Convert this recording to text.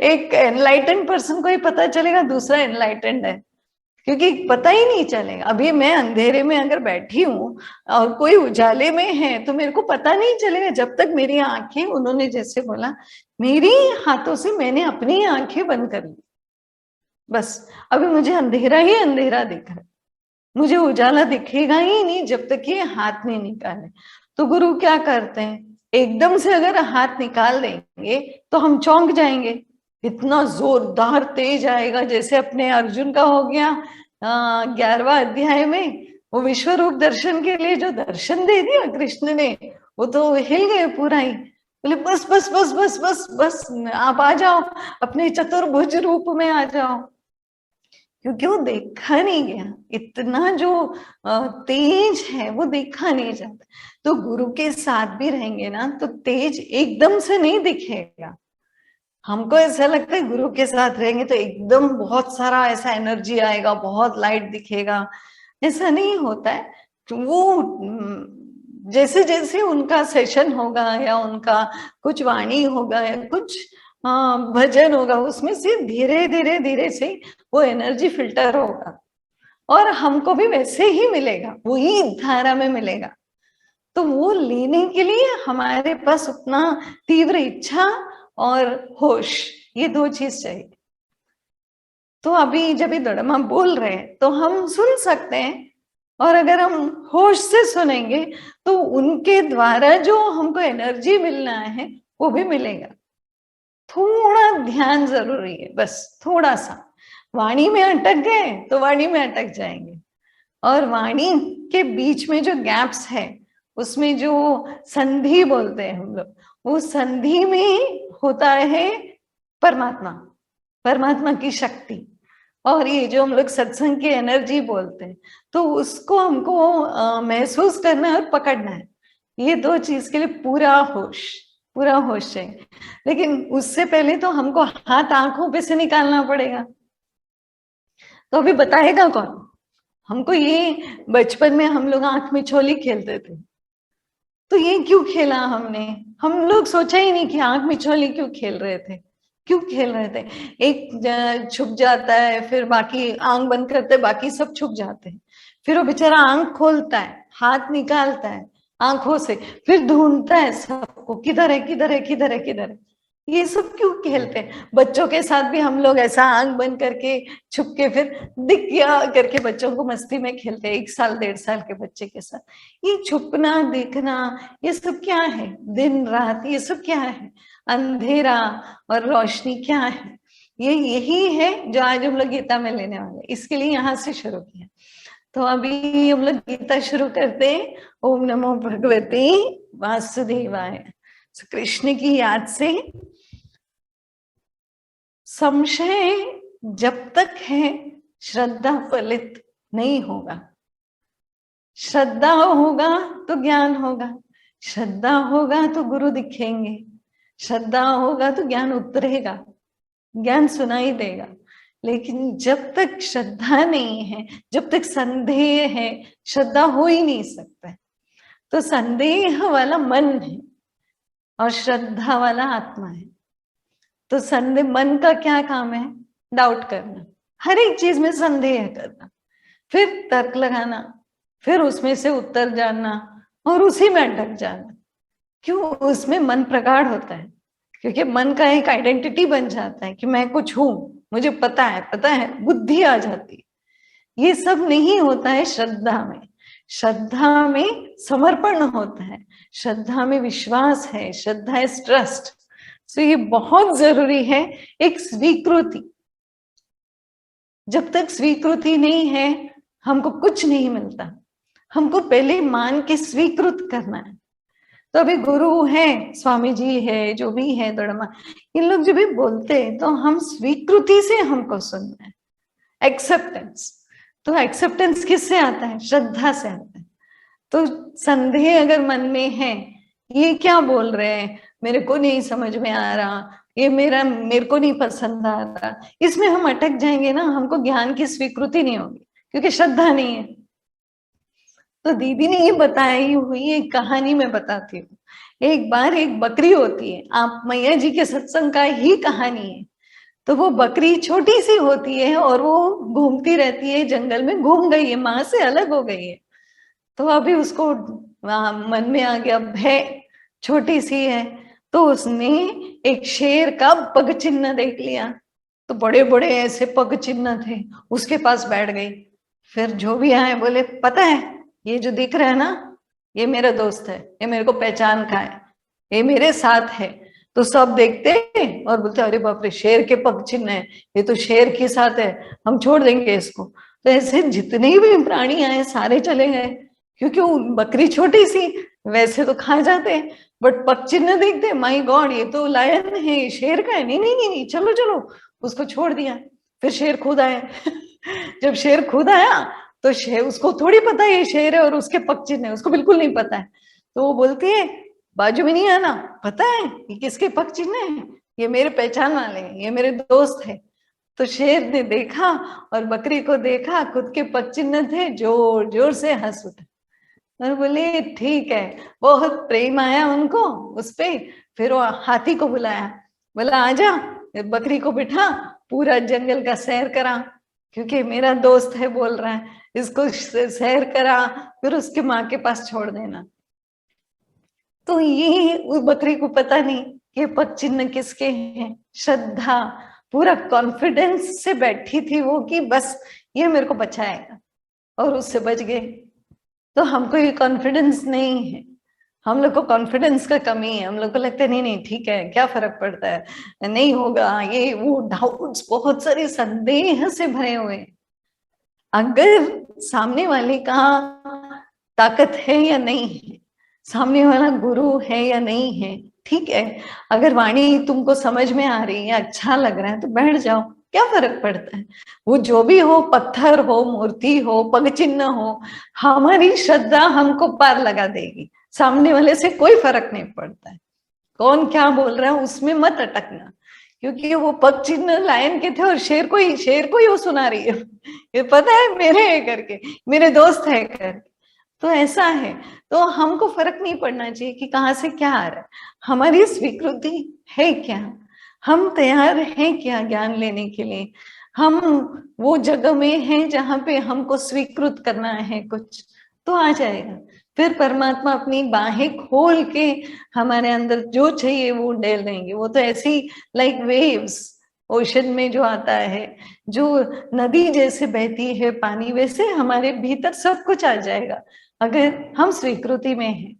एक enlightened person को ही पता चलेगा दूसरा एनलाइटेंड है, क्योंकि पता ही नहीं चलेगा। अभी मैं अंधेरे में अगर बैठी हूँ और कोई उजाले में है तो मेरे को पता नहीं चलेगा जब तक मेरी आंखें, उन्होंने जैसे बोला, मेरी हाथों से मैंने अपनी आंखें बंद कर ली, बस अभी मुझे अंधेरा ही अंधेरा दिख रहा है, मुझे उजाला दिखेगा ही नहीं जब तक ये हाथ नहीं निकाले। तो गुरु क्या करते हैं, एकदम से अगर हाथ निकाल देंगे तो हम चौंक जाएंगे, इतना जोरदार तेज आएगा, जैसे अपने अर्जुन का हो गया 11वां अध्याय में, वो विश्व रूप दर्शन के लिए जो दर्शन दे दिया कृष्ण ने, वो तो हिल गए पूरा ही, बोले बस बस बस बस बस बस आप आ जाओ, अपने चतुर्भुज रूप में आ जाओ, क्योंकि वो देखा नहीं गया, इतना जो तेज है वो देखा नहीं जाता। तो गुरु के साथ भी रहेंगे ना तो तेज एकदम से नहीं दिखेगा। हमको ऐसा लगता है गुरु के साथ रहेंगे तो एकदम बहुत सारा ऐसा एनर्जी आएगा, बहुत लाइट दिखेगा, ऐसा नहीं होता है। वो जैसे जैसे उनका सेशन होगा या उनका कुछ वाणी होगा या कुछ भजन होगा, उसमें से धीरे धीरे धीरे से वो एनर्जी फिल्टर होगा और हमको भी वैसे ही मिलेगा, वही धारा में मिलेगा। तो वो लेने के लिए हमारे पास उतना तीव्र इच्छा और होश, ये दो चीज चाहिए। तो अभी जब ये दड़मा बोल रहे हैं तो हम सुन सकते हैं, और अगर हम होश से सुनेंगे तो उनके द्वारा जो हमको एनर्जी मिलना है वो भी मिलेगा। थोड़ा ध्यान जरूरी है, बस थोड़ा सा। वाणी में अटक गए तो वाणी में अटक जाएंगे, और वाणी के बीच में जो गैप्स है उसमें जो संधि बोलते हैं हम लोग, वो संधि में होता है परमात्मा, परमात्मा की शक्ति, और ये जो हम लोग सत्संग की एनर्जी बोलते हैं, तो उसको हमको महसूस करना है और पकड़ना है। ये दो चीज के लिए पूरा होश चाहिए। लेकिन उससे पहले तो हमको हाथ आंखों पे से निकालना पड़ेगा। तो अभी बताएगा कौन हमको? ये बचपन में हम लोग आंख मिचोली खेलते थे, तो ये क्यों खेला हमने? हम लोग सोचा ही नहीं कि आंख मिचोली क्यों खेल रहे थे, क्यों खेल रहे थे। एक छुप जाता है, फिर बाकी आंख बंद करते, बाकी सब छुप जाते हैं, फिर वो बेचारा आंख खोलता है, हाथ निकालता है आंखों से, फिर ढूंढता है सबको, किधर है किधर है किधर है किधर है। ये सब क्यों खेलते हैं? बच्चों के साथ भी हम लोग ऐसा आंख बंद करके छुप के फिर दिख गया करके बच्चों को मस्ती में खेलते हैं, 1 साल 1.5 साल के बच्चे के साथ। ये छुपना देखना ये सब क्या है? दिन रात ये सब क्या है? अंधेरा और रोशनी क्या है? ये यही है जो आज हम लोग गीता में लेने वाले, इसके लिए यहाँ से शुरू किया। तो अभी हम लोग गीता शुरू करते हैं। ओम नमो भगवते वासुदेवाय। कृष्ण की याद से संशय जब तक है श्रद्धा फलित नहीं होगा। श्रद्धा होगा तो ज्ञान होगा, श्रद्धा होगा तो गुरु दिखेंगे, श्रद्धा होगा तो ज्ञान उतरेगा, ज्ञान सुनाई देगा। लेकिन जब तक श्रद्धा नहीं है, जब तक संदेह है, श्रद्धा हो ही नहीं सकता है। तो संदेह वाला मन है और श्रद्धा वाला आत्मा है। तो संदेह, मन का क्या काम है? डाउट करना, हर एक चीज में संदेह करना, फिर तर्क लगाना, फिर उसमें से उत्तर जानना और उसी में अटक जाना। क्यों? उसमें मन प्रगाढ़ होता है, क्योंकि मन का एक आइडेंटिटी बन जाता है कि मैं कुछ हूं, मुझे पता है, बुद्धि आ जाती है। ये सब नहीं होता है श्रद्धा में। श्रद्धा में समर्पण होता है, श्रद्धा में विश्वास है, श्रद्धा इज ट्रस्ट। तो ये बहुत जरूरी है, एक स्वीकृति। जब तक स्वीकृति नहीं है हमको कुछ नहीं मिलता। हमको पहले मान के स्वीकृत करना है। तो अभी गुरु है, स्वामी जी है, जो भी है दड़मा, इन लोग जो भी बोलते हैं तो हम स्वीकृति से हमको सुनना है, एक्सेप्टेंस। तो एक्सेप्टेंस किससे आता है? श्रद्धा से आता है। तो संदेह अगर मन में है, ये क्या बोल रहे हैं, मेरे को नहीं समझ में आ रहा, ये मेरे को नहीं पसंद आ रहा, इसमें हम अटक जाएंगे ना, हमको ज्ञान की स्वीकृति नहीं होगी, क्योंकि श्रद्धा नहीं है। तो दीदी ने ये बताई हुई एक कहानी में बताती हूँ। एक बार एक बकरी होती है, आप मैया जी के सत्संग का ही कहानी है। तो वो बकरी छोटी सी होती है और वो घूमती रहती है जंगल में, घूम गई है, माँ से अलग हो गई है। तो अभी उसको मन में आ गया भय, छोटी सी है, तो उसने एक शेर का पग चिन्ह देख लिया, तो बड़े बड़े ऐसे पग चिन्ह थे, उसके पास बैठ गई। फिर जो भी आए बोले पता है ये जो दिख रहा है ना, ये मेरा दोस्त है, ये मेरे को पहचान का है, ये मेरे साथ है। तो सब देखते और बोलते अरे बाप रे, शेर के पग चिन्ह है, ये तो शेर के साथ है, हम छोड़ देंगे इसको। तो ऐसे जितने भी प्राणी आए सारे चले गए, क्योंकि वो बकरी छोटी सी, वैसे तो खा जाते हैं, बट पग चिन्ह देखते माय गॉड ये तो लायन है, शेर का है, नहीं नहीं नहीं, नहीं चलो चलो, उसको छोड़ दिया। फिर शेर खुद आया जब शेर खुद आया तो शेर, उसको थोड़ी पता है ये शेर है और उसके पग चिन्ह है, उसको बिल्कुल नहीं पता है। तो वो बोलती है बाजू में नहीं आना, पता है ये किसके पग चिन्ह है, ये मेरे पहचान वाले हैं, ये मेरे दोस्त है। तो शेर ने देखा और बकरी को देखा, खुद के पग चिन्ह थे, जोर जोर से हंस उठा और बोले ठीक है। बहुत प्रेम आया उनको उस पे। फिर वो हाथी को बुलाया, बोला आजा, बकरी को बिठा, पूरा जंगल का सैर करा, क्योंकि मेरा दोस्त है बोल रहा है, इसको सैर करा, फिर उसके माँ के पास छोड़ देना। तो ये उस बकरी को पता नहीं कि पग चिन्ह किसके हैं, श्रद्धा, पूरा कॉन्फिडेंस से बैठी थी वो कि बस ये मेरे को बचाएगा, और उससे बच गए। तो हमको ये कॉन्फिडेंस नहीं है, हम लोग को कॉन्फिडेंस का कमी है, हम लोग को लगता है नहीं नहीं ठीक है, क्या फर्क पड़ता है, नहीं होगा, ये वो डाउट्स, बहुत सारे संदेह से भरे हुए। अगर सामने वाले का ताकत है या नहीं है, सामने वाला गुरु है या नहीं है, ठीक है, अगर वाणी तुमको समझ में आ रही है, अच्छा लग रहा है, तो बैठ जाओ, क्या फर्क पड़ता है। वो जो भी हो, पत्थर हो, मूर्ति हो, पग चिन्ह हो, हमारी श्रद्धा हमको पार लगा देगी, सामने वाले से कोई फर्क नहीं पड़ता है कौन क्या बोल रहा है, उसमें मत अटकना। क्योंकि वो पग चिन्ह लायन के थे और शेर को ही वो सुना रही है ये पता है मेरे है करके, मेरे दोस्त है करके। तो ऐसा है, तो हमको फर्क नहीं पड़ना चाहिए कि कहाँ से क्या आ रहा है, हमारी स्वीकृति है क्या, हम तैयार हैं क्या ज्ञान लेने के लिए, हम वो जगह में हैं जहाँ पे हमको स्वीकृत करना है कुछ, तो आ जाएगा। फिर परमात्मा अपनी बाहें खोल के हमारे अंदर जो चाहिए वो डाल देंगे। वो तो ऐसी लाइक वेव्स ओशन में जो आता है, जो नदी जैसे बहती है पानी, वैसे हमारे भीतर सब कुछ आ जाएगा अगर हम स्वीकृति में हैं।